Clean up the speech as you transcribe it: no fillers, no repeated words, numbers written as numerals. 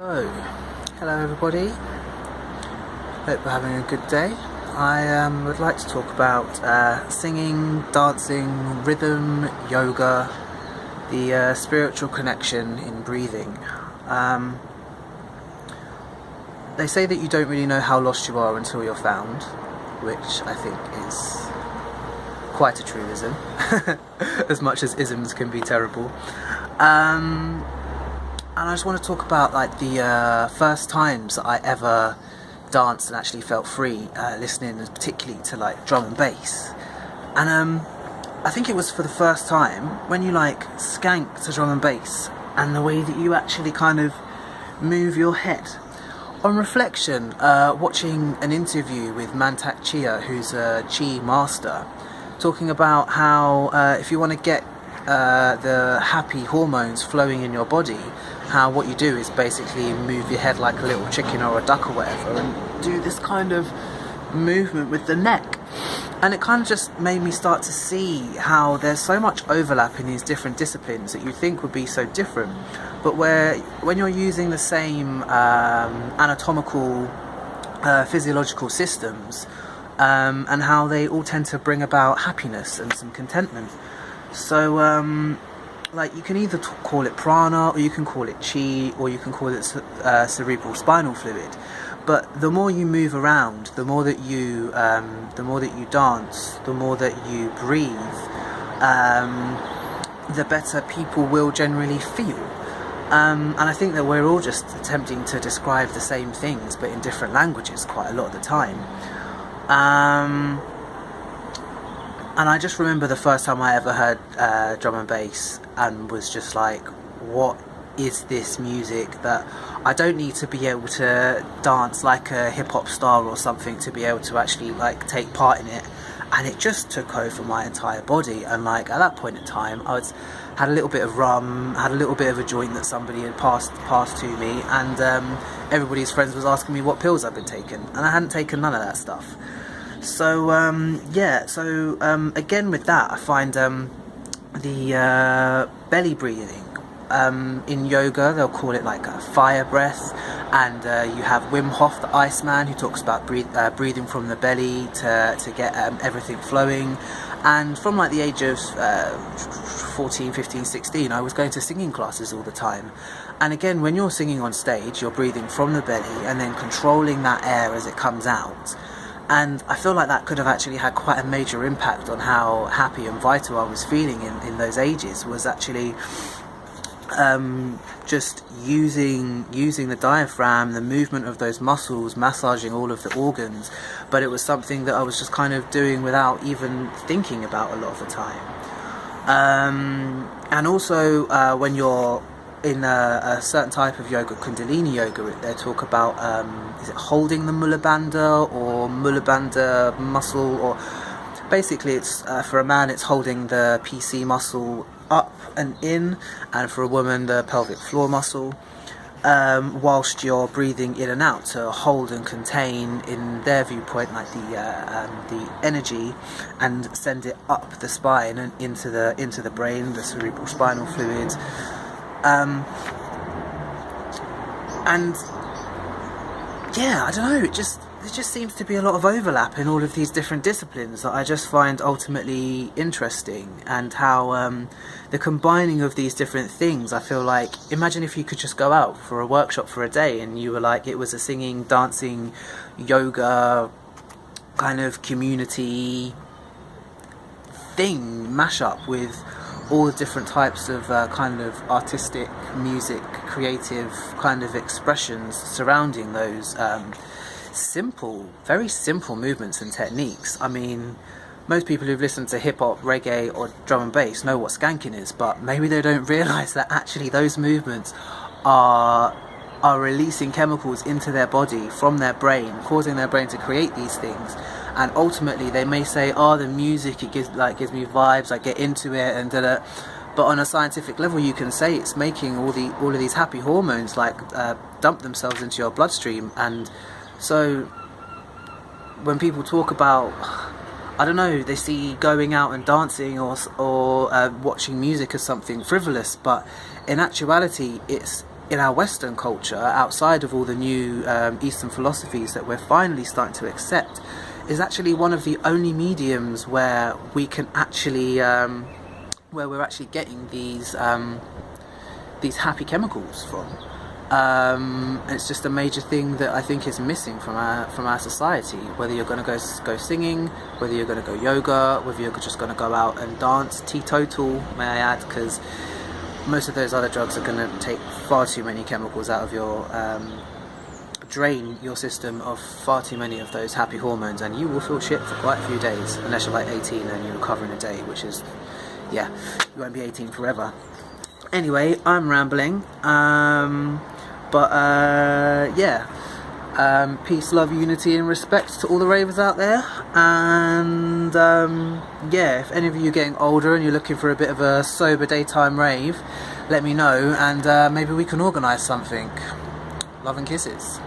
So, hello everybody, hope you're having a good day. I would like to talk about singing, dancing, rhythm, yoga, the spiritual connection in breathing. They say that you don't really know how lost you are until you're found, which I think is quite a truism, as much as isms can be terrible. And I just want to talk about like the first times that I ever danced and actually felt free, listening particularly to like drum and bass. And I think it was for the first time when you like skank to drum and bass and the way that you actually kind of move your head. On reflection, watching an interview with Mantak Chia, who's a Chi master, talking about how if you want to get the happy hormones flowing in your body, how what you do is basically move your head like a little chicken or a duck or whatever and do this kind of movement with the neck. And it kind of just made me start to see how there's so much overlap in these different disciplines that you think would be so different, but when you're using the same anatomical physiological systems, and how they all tend to bring about happiness and some contentment. So like you can either call it prana, or you can call it chi, or you can call it cerebral spinal fluid. But the more you move around, the more that you dance, the more that you breathe, the better people will generally feel. And I think that we're all just attempting to describe the same things, but in different languages quite a lot of the time. And I just remember the first time I ever heard drum and bass and was just like, what is this music that I don't need to be able to dance like a hip-hop star or something to be able to actually like take part in it. And it just took over my entire body. And like at that point in time I had a little bit of rum, had a little bit of a joint that somebody had passed to me, and everybody's friends was asking me what pills I've been taking, and I hadn't taken none of that stuff. So again with that, I find the belly breathing in yoga, they'll call it like a fire breath, and you have Wim Hof, the Iceman, who talks about breathing from the belly to get everything flowing. And from like the age of 14, 15, 16, I was going to singing classes all the time. And again, when you're singing on stage, you're breathing from the belly and then controlling that air as it comes out. And I feel like that could have actually had quite a major impact on how happy and vital I was feeling in those ages, was actually just using the diaphragm, the movement of those muscles, massaging all of the organs. But it was something that I was just kind of doing without even thinking about a lot of the time. And also when you're in a certain type of yoga, Kundalini yoga, they talk about is it holding the Mula Bandha or Mula Bandha muscle, or basically it's for a man it's holding the PC muscle up and in, and for a woman the pelvic floor muscle, whilst you're breathing in and out to hold and contain, in their viewpoint, like the energy, and send it up the spine and into the brain, the cerebral spinal fluid. And yeah, I don't know, there just seems to be a lot of overlap in all of these different disciplines that I just find ultimately interesting, and how the combining of these different things, I feel like, imagine if you could just go out for a workshop for a day and you were like, it was a singing, dancing, yoga kind of community thing, mashup with all the different types of kind of artistic, music, creative kind of expressions surrounding those very simple movements and techniques. I mean, most people who've listened to hip-hop, reggae or drum and bass know what skanking is, but maybe they don't realise that actually those movements are releasing chemicals into their body from their brain, causing their brain to create these things. And ultimately they may say, oh, the music, it gives me vibes, I get into it and da-da. But on a scientific level you can say it's making all of these happy hormones like dump themselves into your bloodstream. And so when people talk about, I don't know, they see going out and dancing or watching music as something frivolous, but in actuality it's in our Western culture, outside of all the new Eastern philosophies that we're finally starting to accept, is actually one of the only mediums where we can actually, where we're actually getting these happy chemicals from. And it's just a major thing that I think is missing from our society. Whether you're going to go singing, whether you're going to go yoga, whether you're just going to go out and dance, teetotal, may I add, because most of those other drugs are going to take far too many chemicals out of your drain your system of far too many of those happy hormones, and you will feel shit for quite a few days, unless you're like 18 and you recover in a day, which is, yeah, you won't be 18 forever. Anyway, I'm rambling, peace, love, unity and respect to all the ravers out there. And if any of you are getting older and you're looking for a bit of a sober daytime rave, let me know, and maybe we can organise something. Love and kisses.